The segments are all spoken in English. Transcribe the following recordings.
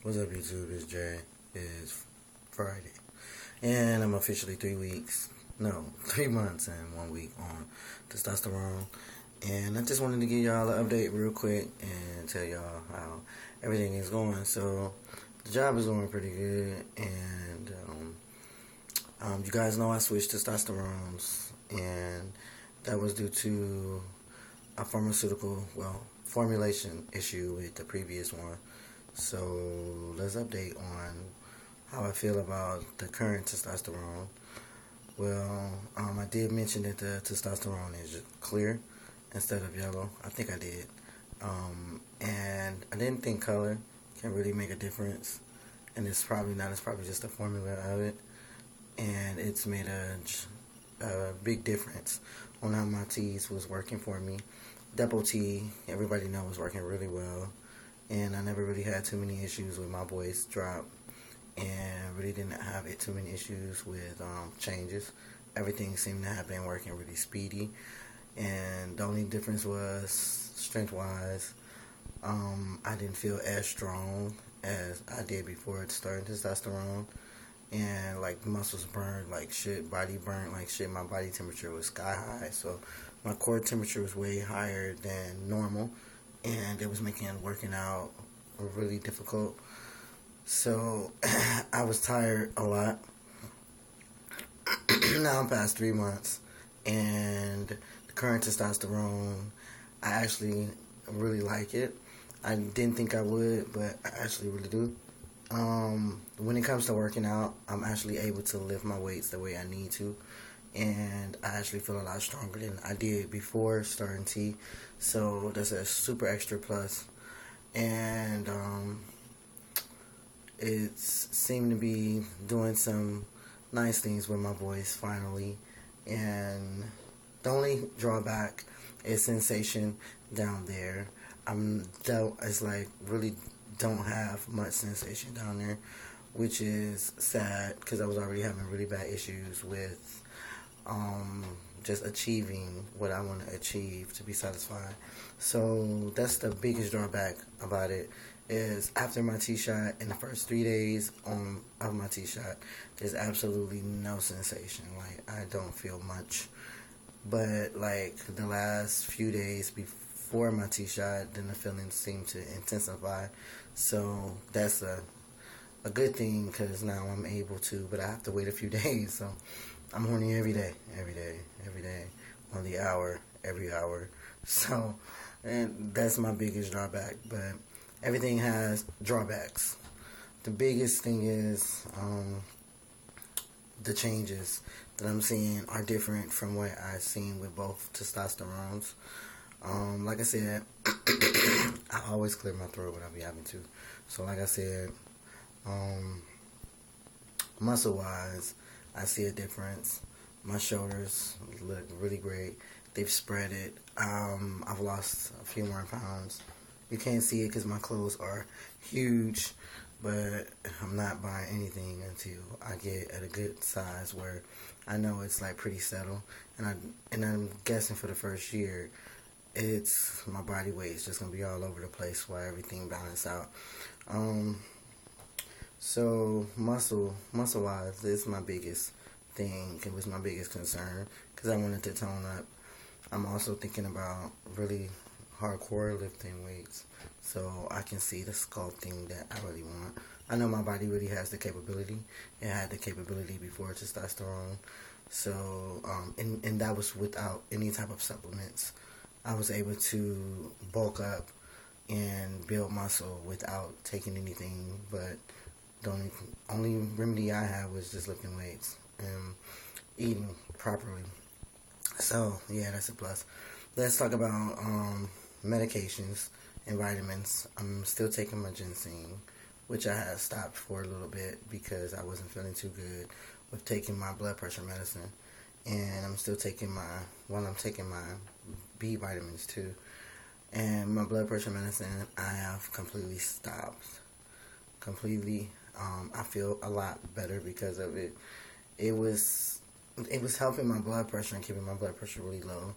What's up, YouTube? It's Jay. It's Friday. And I'm officially 3 months and 1 week on testosterone. And I just wanted to give y'all an update real quick and tell y'all how everything is going. So, the job is going pretty good. And you guys know I switched testosterones. And that was due to a formulation issue with the previous one. So let's update on how I feel about the current testosterone. Well, I did mention that the testosterone is clear instead of yellow. I think I did. And I didn't think color can really make a difference. And it's probably not. It's probably just the formula of it. And it's made a big difference on how my teas was working for me. Double T, everybody knows, was working really well. And I never really had too many issues with my voice drop, and really didn't have too many issues with changes. Everything seemed to have been working really speedy, and the only difference was strength-wise. I didn't feel as strong as I did before starting testosterone, and like muscles burned like shit, body burnt like shit. My body temperature was sky high, so my core temperature was way higher than normal. And it was making working out really difficult. So I was tired a lot. Now I'm past 3 months, and the current testosterone, I actually really like it. I didn't think I would, but I actually really do. When it comes to working out, I'm actually able to lift my weights the way I need to. And I actually feel a lot stronger than I did before starting T. So that's a super extra plus. And it's seemed to be doing some nice things with my voice finally. And the only drawback is sensation down there. It's like really don't have much sensation down there, which is sad because I was already having really bad issues with just achieving what I want to achieve to be satisfied. So that's the biggest drawback about it, is after my T-shot, in the first 3 days of my T-shot, there's absolutely no sensation. Like, I don't feel much. But like the last few days before my T-shot, then the feelings seem to intensify. So that's a good thing, because now I'm able to, but I have to wait a few days. So I'm horny every day, on the hour, every hour. So, and that's my biggest drawback. But everything has drawbacks. The biggest thing is the changes that I'm seeing are different from what I've seen with both testosterones. Like I said, I always clear my throat when I be having to. So like I said, muscle-wise, I see a difference. My shoulders look really great. They've spread it. I've lost a few more pounds. You can't see it because my clothes are huge, but I'm not buying anything until I get at a good size where I know it's like pretty settled. And I'm guessing for the first year, my body weight is just gonna be all over the place while everything balances out. So muscle-wise, this is my biggest thing. It was my biggest concern because I wanted to tone up. I'm also thinking about really hardcore lifting weights, so I can see the sculpting that I really want. I know my body really has the capability. It had the capability before testosterone. So, and that was without any type of supplements. I was able to bulk up and build muscle without taking anything, but the only remedy I had was just lifting weights and eating properly. So, yeah, that's a plus. Let's talk about medications and vitamins. I'm still taking my ginseng, which I had stopped for a little bit because I wasn't feeling too good with taking my blood pressure medicine. And I'm still taking my B vitamins too. And my blood pressure medicine, I have completely stopped. Completely. I feel a lot better because of it. It was helping my blood pressure and keeping my blood pressure really low,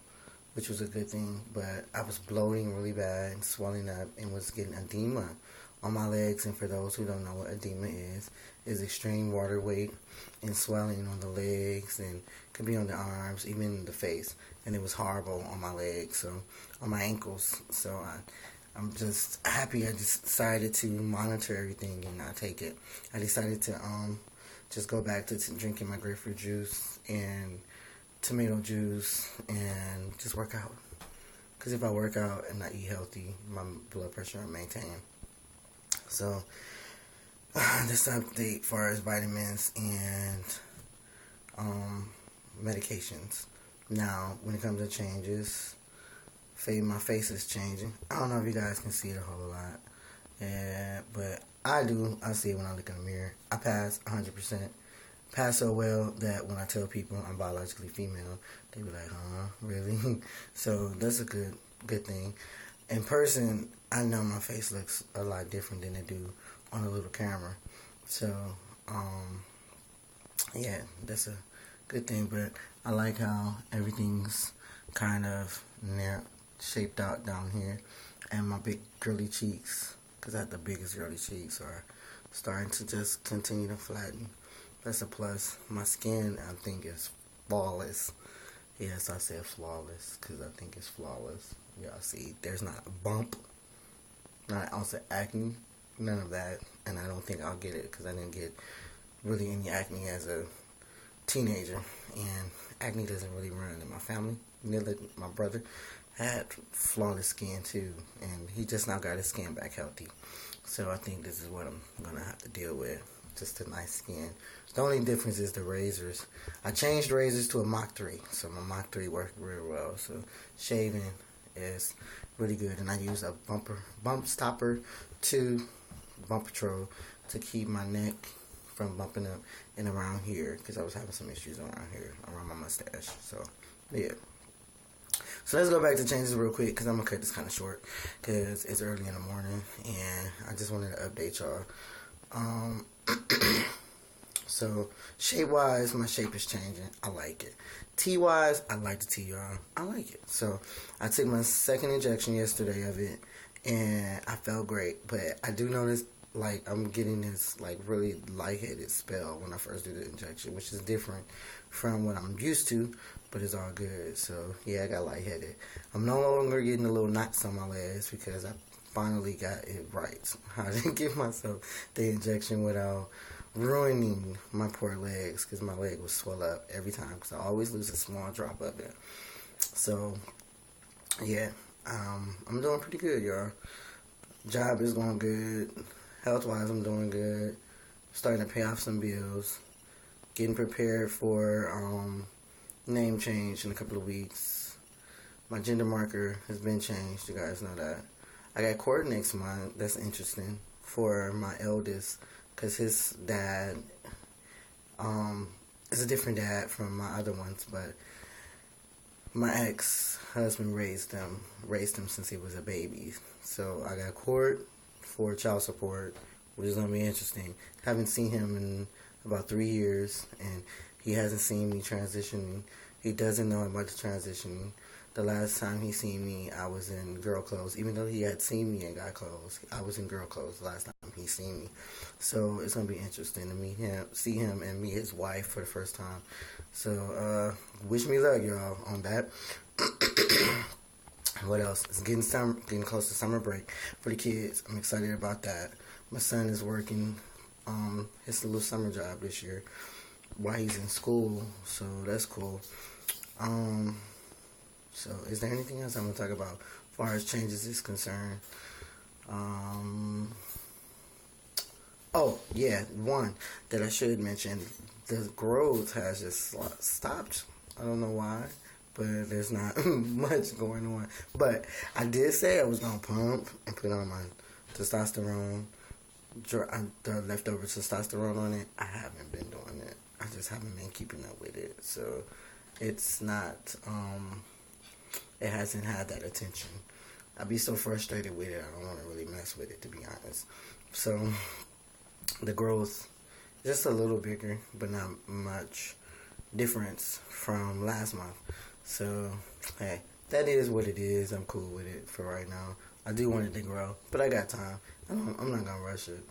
which was a good thing. But I was bloating really bad and swelling up and was getting edema on my legs, and for those who don't know what edema is extreme water weight and swelling on the legs, and could be on the arms, even the face. And it was horrible on my legs, so on my ankles. So I'm just happy I just decided to monitor everything and not take it. I decided to just go back to drinking my grapefruit juice and tomato juice and just work out. Because if I work out and I eat healthy, my blood pressure will maintain. So this update as far as vitamins and medications. Now, when it comes to changes, my face is changing. I don't know if you guys can see it a whole lot, but I do. I see it when I look in the mirror. I pass 100%. Pass so well that when I tell people I'm biologically female, they be like, huh, really? So that's a good thing. In person, I know my face looks a lot different than it do on a little camera. So, yeah, that's a good thing. But I like how everything's kind of shaped out down here. And my big girly cheeks, because I have the biggest girly cheeks, are starting to just continue to flatten. That's a plus. My skin, I think, is flawless. Yes, I said flawless because I think it's flawless. Y'all see, there's not a bump, not an ounce of acne, none of that. And I don't think I'll get it because I didn't get really any acne as a teenager. And acne doesn't really run in my family. Neither my brother had flawless skin too, and he just now got his skin back healthy. So I think this is what I'm going to have to deal with. Just a nice skin. The only difference is the razors. I changed razors to a Mach 3. So my Mach 3 worked real well. So shaving is really good. And I use a bump stopper to bump control to keep my neck from bumping up and around here. Because I was having some issues around here, around my mustache. So, yeah. So let's go back to changes real quick because I'm going to cut this kind of short because it's early in the morning and I just wanted to update y'all. So shape wise, my shape is changing. I like it. T wise, I like the T, y'all. I like it. So I took my second injection yesterday of it, and I felt great. But I do notice like I'm getting this like really lightheaded spell when I first do the injection, which is different from what I'm used to. But it's all good. So yeah, I got lightheaded. I'm no longer getting the little knots on my legs because I finally got it right. I didn't give myself the injection without ruining my poor legs because my leg would swell up every time because I always lose a small drop of it. So, yeah, I'm doing pretty good, y'all. Job is going good. Health-wise, I'm doing good. Starting to pay off some bills. Getting prepared for name change in a couple of weeks. My gender marker has been changed. You guys know that. I got court next month. That's interesting for my eldest because his dad is a different dad from my other ones, but my ex-husband raised him since he was a baby. So I got court for child support, which is going to be interesting. Haven't seen him in about 3 years, and he hasn't seen me transitioning. He doesn't know about the transitioning. The last time he seen me, I was in girl clothes. Even though he had seen me in guy clothes, I was in girl clothes the last time he seen me. So it's gonna be interesting to see him, and meet his wife for the first time. So wish me luck, y'all, on that. What else? It's getting close to summer break for the kids. I'm excited about that. My son is working his little summer job this year while he's in school, so that's cool. So, is there anything else I'm going to talk about as far as changes is concerned? Oh, yeah, one that I should mention. The growth has just stopped. I don't know why, but there's not much going on. But I did say I was going to pump and put on my testosterone, the leftover testosterone on it. I haven't been doing it. I just haven't been keeping up with it. So, it's not... it hasn't had that attention. I'd be so frustrated with it, I don't want to really mess with it, to be honest. So, the growth, just a little bigger, but not much difference from last month. So, hey, that is what it is. I'm cool with it for right now. I do want it to grow, but I got time. I'm not gonna rush it.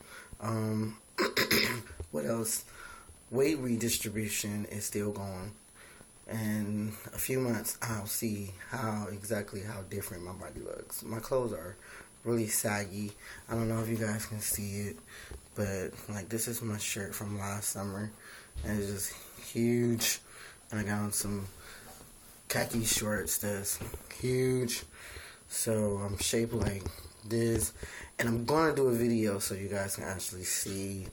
What else? Weight redistribution is still going. In a few months, I'll see exactly how different my body looks. My clothes are really saggy. I don't know if you guys can see it, but like this is my shirt from last summer, and it's just huge. And I got on some khaki shorts that's huge. So I'm shaped like this, and I'm gonna do a video so you guys can actually see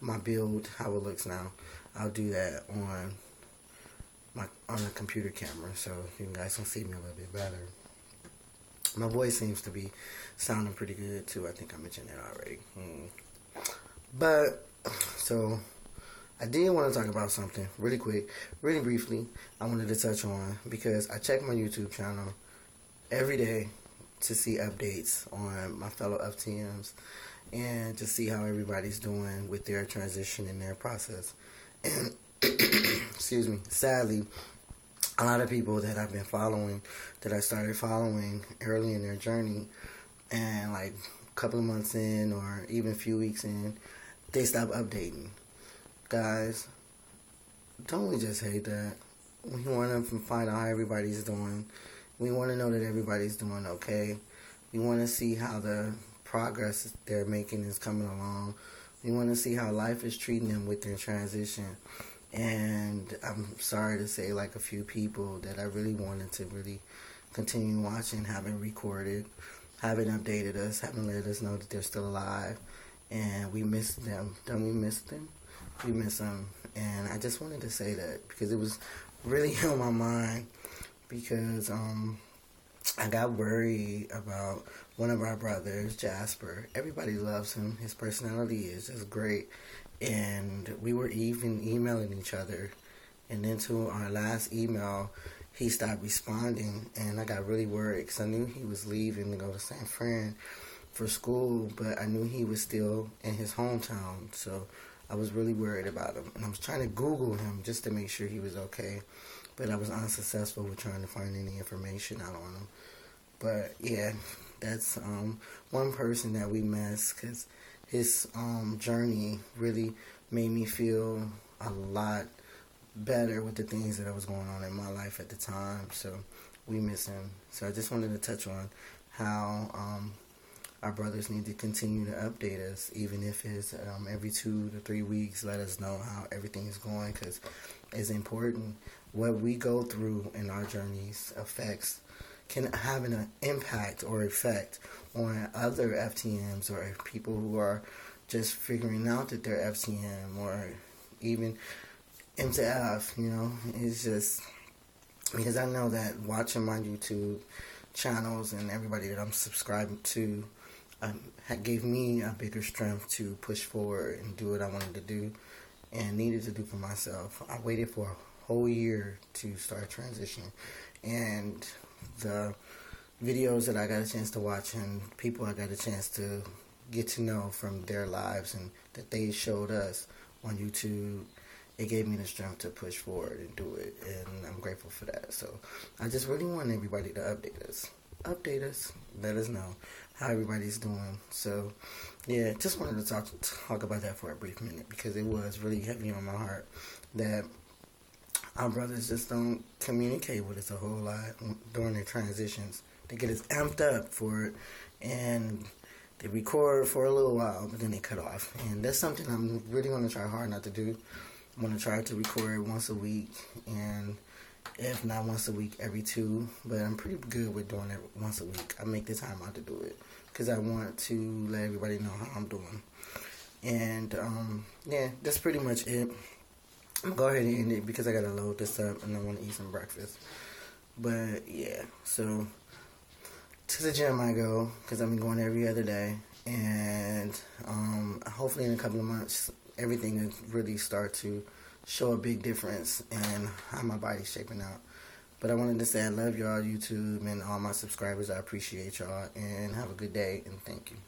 my build, how it looks now. I'll do that on the computer camera so you guys can see me a little bit better. My voice seems to be sounding pretty good too. I think I mentioned that already. But so I did want to talk about something really quick, really briefly. I wanted to touch on because I check my YouTube channel every day to see updates on my fellow FTMs and to see how everybody's doing with their transition in their process. And excuse me, sadly, a lot of people that I've been following, that I started following early in their journey, and like a couple of months in or even a few weeks in, they stop updating. Guys, don't we just hate that? We want to find out how everybody's doing. We want to know that everybody's doing okay. We want to see how the progress they're making is coming along. We want to see how life is treating them with their transition. And I'm sorry to say, like, a few people that I really wanted to really continue watching haven't recorded, haven't updated us, haven't let us know that they're still alive. And we miss them. Don't we miss them? We miss them. And I just wanted to say that because it was really on my mind. Because I got worried about one of our brothers, Jasper. Everybody loves him. His personality is just great. And we were even emailing each other. And then to our last email, he stopped responding. And I got really worried because I knew he was leaving to go to San Fran for school. But I knew he was still in his hometown. So I was really worried about him. And I was trying to Google him just to make sure he was okay. But I was unsuccessful with trying to find any information out on him. But yeah, that's one person that we miss because his journey really made me feel a lot better with the things that was going on in my life at the time. So we miss him. So I just wanted to touch on how our brothers need to continue to update us, even if it's every 2 to 3 weeks. Let us know how everything is going because it's important. What we go through in our journeys can have an impact or effect on other FTMs or people who are just figuring out that they're FTM or even MTF, you know. It's just because I know that watching my YouTube channels and everybody that I'm subscribed to gave me a bigger strength to push forward and do what I wanted to do and needed to do for myself. I waited for a whole year to start transitioning, and the videos that I got a chance to watch and people I got a chance to get to know from their lives and that they showed us on YouTube, it gave me the strength to push forward and do it, and I'm grateful for that. So I just really want everybody to update us, let us know how everybody's doing. So yeah, just wanted to talk about that for a brief minute because it was really heavy on my heart that our brothers just don't communicate with us a whole lot during their transitions. They get us amped up for it, and they record for a little while, but then they cut off. And that's something I'm really going to try hard not to do. I'm going to try to record once a week, and if not once a week, every 2. But I'm pretty good with doing it once a week. I make the time out to do it because I want to let everybody know how I'm doing. And yeah, that's pretty much it. I'm going to go ahead and end it because I got to load this up and I want to eat some breakfast. But yeah, so to the gym I go because I've been going every other day. And hopefully in a couple of months, everything will really start to show a big difference in how my body's shaping out. But I wanted to say I love y'all, YouTube, and all my subscribers. I appreciate y'all, and have a good day, and thank you.